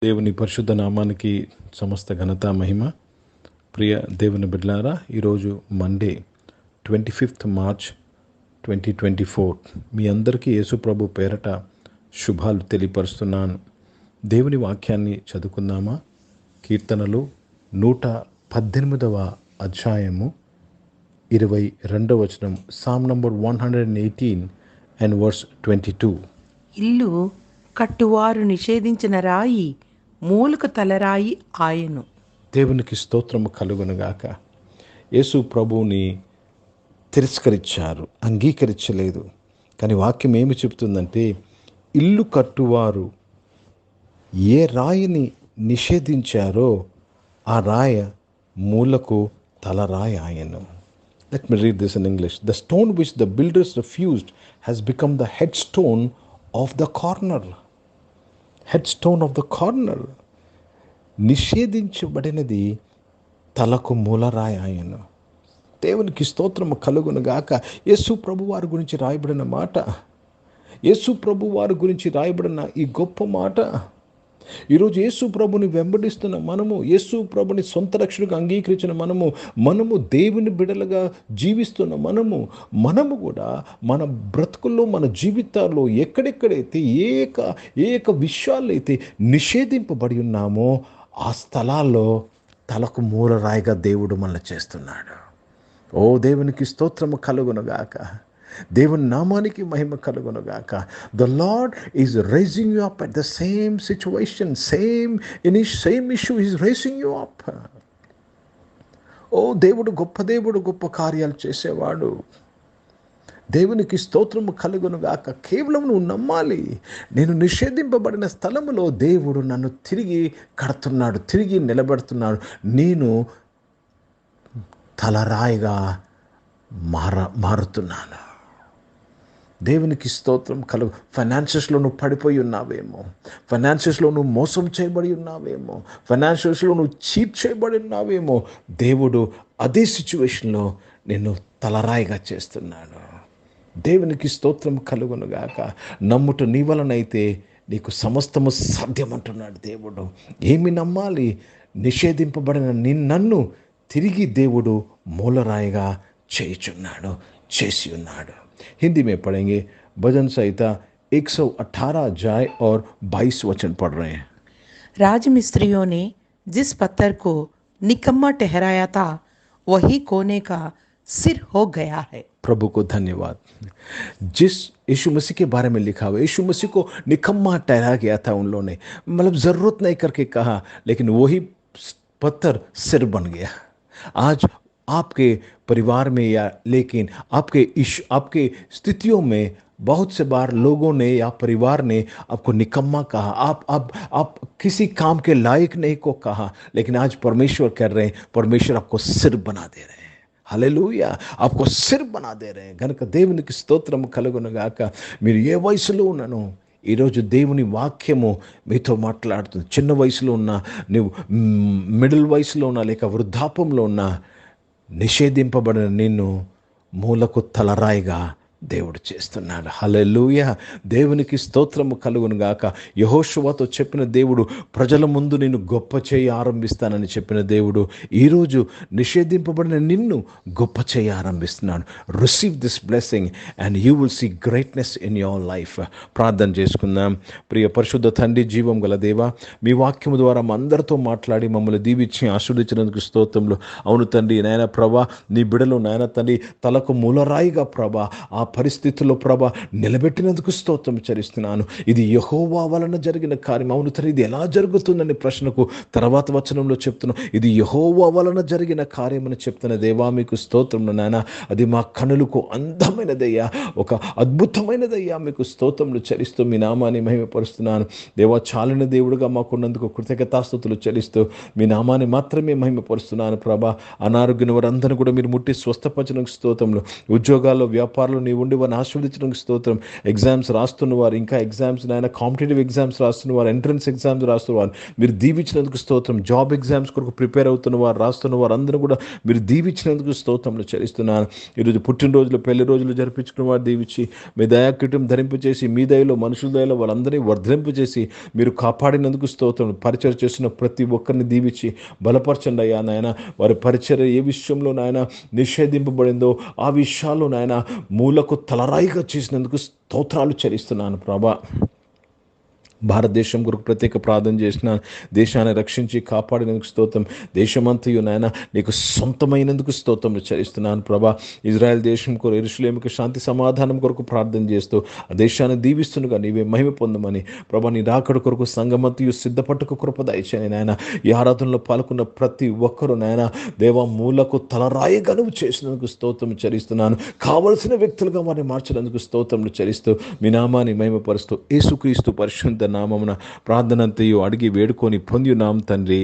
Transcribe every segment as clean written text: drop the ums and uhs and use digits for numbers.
దేవుని పరిశుద్ధ నామానికి సమస్త ఘనత మహిమ. ప్రియ దేవుని బిడ్డలారా, ఈరోజు మండే 25th మార్చ్ 2024 మీ అందరికీ యేసు ప్రభు పేరట శుభాలు తెలియపరుస్తున్నాను. దేవుని వాక్యాన్ని చదువుకుందామా? కీర్తనలు 118వ అధ్యాయము 22వ వచనం, సామ్ నంబర్ 118 అండ్ వర్స్ 22. ఇల్లు కట్టువారు నిషేధించిన రాయి మూలకు తలరాయి ఆయను. దేవునికి స్తోత్రము కలుగునుగాక. యేసు ప్రభువుని తిరస్కరించారు, అంగీకరించలేదు. కానీ వాక్యం ఏమి చెప్తుందంటే, ఇల్లు కట్టువారు ఏ రాయిని నిషేధించారో ఆ రాయ మూలకు తలరాయి ఆయను. Let me read this in English. The stone which the builders refused has become the headstone of the corner. Headstone of the corner. నిషేధించబడినది తలకు మూలరాయి ఆయన. దేవునికి స్తోత్రము కలుగును గాక. యేసు ప్రభు వారి గురించి రాయబడిన మాట, యేసు ప్రభు వారి గురించి రాయబడిన ఈ గొప్ప మాట, ఈరోజు యేసు ప్రభుని వెంబడిస్తున్న మనము, యేసు ప్రభుని సొంత రక్షణగా అంగీకరించిన మనము దేవుని బిడలుగా జీవిస్తున్న మనము కూడా మన బ్రతుకుల్లో, మన జీవితాల్లో ఎక్కడెక్కడైతే ఏక విషయాలైతే నిషేధింపబడి ఉన్నామో ఆ స్థలాల్లో తలకు మూలరాయిగా దేవుడు మనల్ని చేస్తున్నాడు. ఓ దేవునికి స్తోత్రము కలుగునుగాక. దేవుని నామానికి మహిమ కలుగునుగాక. The Lord is raising you up at the same situation, same issue is raising you up. ఓ దేవుడు గొప్ప కార్యాలు చేసేవాడు. దేవునికి స్తోత్రము కలుగునుగాక. కేవలం నువ్వు నమ్మాలి. నేను నిషేధింపబడిన స్థలములో దేవుడు నన్ను తిరిగి కడుతున్నాడు, తిరిగి నిలబెడుతున్నాడు. నేను తలరాయిగా మారుతున్నాను. దేవునికి స్తోత్రం కలుగు. ఫైనాన్షియస్లో నువ్వు పడిపోయి ఉన్నావేమో, ఫైనాన్షియస్లో నువ్వు మోసం చేయబడి ఉన్నావేమో, ఫైనాన్షియల్స్లో నువ్వు చీట్ చేయబడి ఉన్నావేమో, దేవుడు అదే సిచ్యువేషన్లో నిన్ను తలరాయిగా చేస్తున్నాడు. దేవునికి స్తోత్రం కలుగునుగాక. నమ్ముట నీ వలనైతే నీకు సమస్తము సాధ్యమంటున్నాడు దేవుడు. ఏమి నమ్మాలి? నిషేధింపబడిన నన్ను తిరిగి దేవుడు మూలరాయిగా చేసి ఉన్నాడు. हिंदी में पढ़ेंगे. भजन संहिता 118 अध्याय और 22 वचन पढ़ रहे हैं. राजमिस्त्रियों ने जिस पत्थर को निकम्मा ठहराया था वही कोने का सिर हो गया है. प्रभु को धन्यवाद. जिस यीशु मसीह के बारे में लिखा हुआ, यीशु मसीह को निकम्मा ठहराया गया था उन लोगों ने, मतलब जरूरत नहीं करके कहा, लेकिन वही पत्थर सिर बन गया. आज आपके परिवार में या लेकिन आपके स्थितियों में बहुत से बार लोगों ने या परिवार ने आपको निकम्मा कहा, आप किसी काम के लायक नहीं को कहा, लेकिन आज परमेश्वर कर रहे हैं, परमेश्वर आपको सिर बना दे रहे हैं. హల్లెలూయా. आपको सिर बना दे रहे हैं. గనుక దేవునికి స్తోత్రం కలుగునుగాక. మీరు ఏ వయసులో ఉన్నానో ఈరోజు దేవుని వాక్యము మీతో మాట్లాడుతుంది. చిన్న వయసులో ఉన్నా, నువ్వు మిడిల్ వయసులో ఉన్నా, లేక వృద్ధాపంలో ఉన్నా, నిషేధింపబడిన నిన్ను మూలకు తలరాయిగా దేవుడు చేస్తున్నాడు. హల్లెలూయా. దేవునికి స్తోత్రము కలుగునుగాక. యెహోషువతో చెప్పిన దేవుడు, ప్రజల ముందు నిన్ను గొప్ప చేయి ఆరంభిస్తానని చెప్పిన దేవుడు ఈరోజు నిషేధింపబడిన నిన్ను గొప్ప చేయి ఆరంభిస్తున్నాడు. Receive this blessing and you will see greatness in your life. ప్రార్థన చేసుకుందాం. ప్రియ పరిశుద్ధ తండ్రి, జీవం గల దేవా, మీ వాక్యము ద్వారా మా అందరితో మాట్లాడి మమ్మల్ని దీవించి ఆశీర్వదించినందుకు స్తోత్రములు. అవును తండ్రి, నాయన ప్రభా, నీ బిడలు నాయన తండ్రి తలకు మూలరాయిగా ప్రభా ఆ పరిస్థితుల్లో ప్రభా నిలబెట్టినందుకు స్తోత్రం చెల్లిస్తున్నాను. ఇది యెహోవా వలన జరిగిన కార్యం. అవును తండ్రి, ఇది ఎలా జరుగుతుందని ప్రశ్నకు తర్వాత వచనంలో చెప్తున్నాం, ఇది యెహోవా వలన జరిగిన కార్యం అని చెప్తున్న దేవా, మీకు స్తోత్రం నాయన. అది మా కనులకు అందమైనదయ్యా, ఒక అద్భుతమైనదయ్యా. మీకు స్తోత్రములు చెల్లిస్తూ మీ నామాన్ని మహిమపరుస్తున్నాను దేవా. చాలిన దేవుడుగా మాకున్నందుకు కృతజ్ఞతాస్తుతులు చెల్లిస్తూ మీ నామాన్ని మాత్రమే మహిమపరుస్తున్నాను ప్రభా. అనారోగ్యం వారందరూ కూడా మీరు ముట్టి స్వస్థపరచడానికి స్తోత్రములు. ఉద్యోగాల్లో, వ్యాపారాలు నీవు ఉండి వారిని ఆశీర్వదించడానికి స్తోత్రం. ఎగ్జామ్స్ రాస్తున్న వారు, ఇంకా ఎగ్జామ్స్ నాయన కాంపిటేటివ్ ఎగ్జామ్స్ రాస్తున్న వారు, ఎంట్రన్స్ ఎగ్జామ్స్ రాస్తున్న వారు మీరు దీవించినందుకు స్తోత్రం. జాబ్ ఎగ్జామ్స్ కొరకు ప్రిపేర్ అవుతున్న వారు, రాస్తున్న వారు అందరూ కూడా మీరు దీవించినందుకు స్తోత్రంలో చెల్లిస్తున్నాను. ఈరోజు పుట్టినరోజులు, పెళ్లి రోజులు జరిపించుకున్న వారు దీవించి మీ దయాకిటం ధరింపచేసి, మీ దయలో మనుషుల దయలో వాళ్ళందరినీ వర్ధలింపచేసి మీరు కాపాడినందుకు స్తోత్రం. పరిచయం చేస్తున్న ప్రతి ఒక్కరిని దీవించి బలపరచండి అయ్యా నాయన. వారి పరిచర్య ఏ విషయంలో నాయన నిషేధింపబడిందో ఆ విషయాల్లో నాయన మూలకు తలరాయిగా చేసినందుకు స్తోత్రాలు చెల్లిస్తున్నాను ప్రభా. భారతదేశం కొరకు ప్రత్యేక ప్రార్థన చేసిన, దేశాన్ని రక్షించి కాపాడినందుకు స్తోత్రం. దేశమంతయు నాయన నీకు సొంతమైనందుకు స్తోత్రం చెల్లిస్తున్నాను ప్రభా. ఇజ్రాయెల్ దేశం కొరకు, యెరూషలేముకు శాంతి సమాధానం కొరకు ప్రార్థన చేస్తూ ఆ దేశాన్ని దీవిస్తుండగా నీవే మహిమ పొందమని ప్రభా. నీ రాకడ కొరకు సంఘమంతయు సిద్ధపట్టుకు కృప దయచేయని నాయన. ఈ ఆరాధనలో పాల్గొన్న ప్రతి ఒక్కరూ నాయన దేవ మూలకు తలరాయి గనువు చేసినందుకు స్తోత్రం చెల్లిస్తున్నాను. కావలసిన వ్యక్తులుగా వారిని మార్చినందుకు స్తోత్రం చెల్లిస్తూ మీ నామాన్ని మహిమపరుస్తూ యేసుక్రీస్తు పరిశుద్ధ నామమున ప్రార్థనంతయు అడిగి వేడుకొని పొందియున్నాం తండ్రి,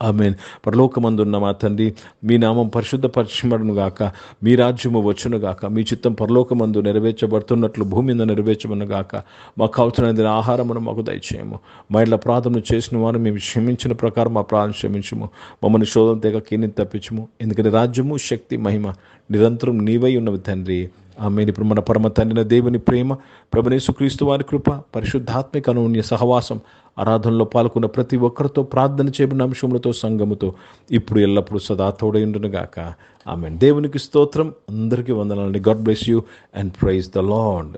ఆమేన్. పరలోకమందున్న మా తండ్రి, మీ నామం పరిశుద్ధపరచబడును గాక, మీ రాజ్యము వచ్చును గాక, మీ చిత్తం పరలోకమందు నెరవేర్చబడుతున్నట్లు భూమి మీద నెరవేర్చబడును గాక. మాకు కావలసిన ఆహారమును మాకు దయచేయము. మా ఇళ్ళ ప్రార్థన చేసిన వారు మేము క్షమించిన ప్రకారం మా ప్రార్థన క్షమించము. మమ్మల్ని శోధన తెగ కీని తప్పించము. ఎందుకంటే రాజ్యము, శక్తి, మహిమ నిరంతరం నీవై ఉన్నవి తండ్రి, ఆమేన్. ఇప్పుడు మన పరమ తండ్రిన దేవుని ప్రేమ, ప్రభువైన యేసుక్రీస్తు వారి కృప, పరిశుద్ధాత్మిక అనూన్య సహవాసం, ఆరాధనలో పాల్గొన్న ప్రతి ఒక్కరితో, ప్రార్థన చేయబడిన అంశములతో, సంఘముతో ఇప్పుడు ఎల్లప్పుడూ సదా తోడైండును గాక. ఆమేన్. దేవునికి స్తోత్రం. అందరికీ వందనాలండి. God bless you and praise the lord.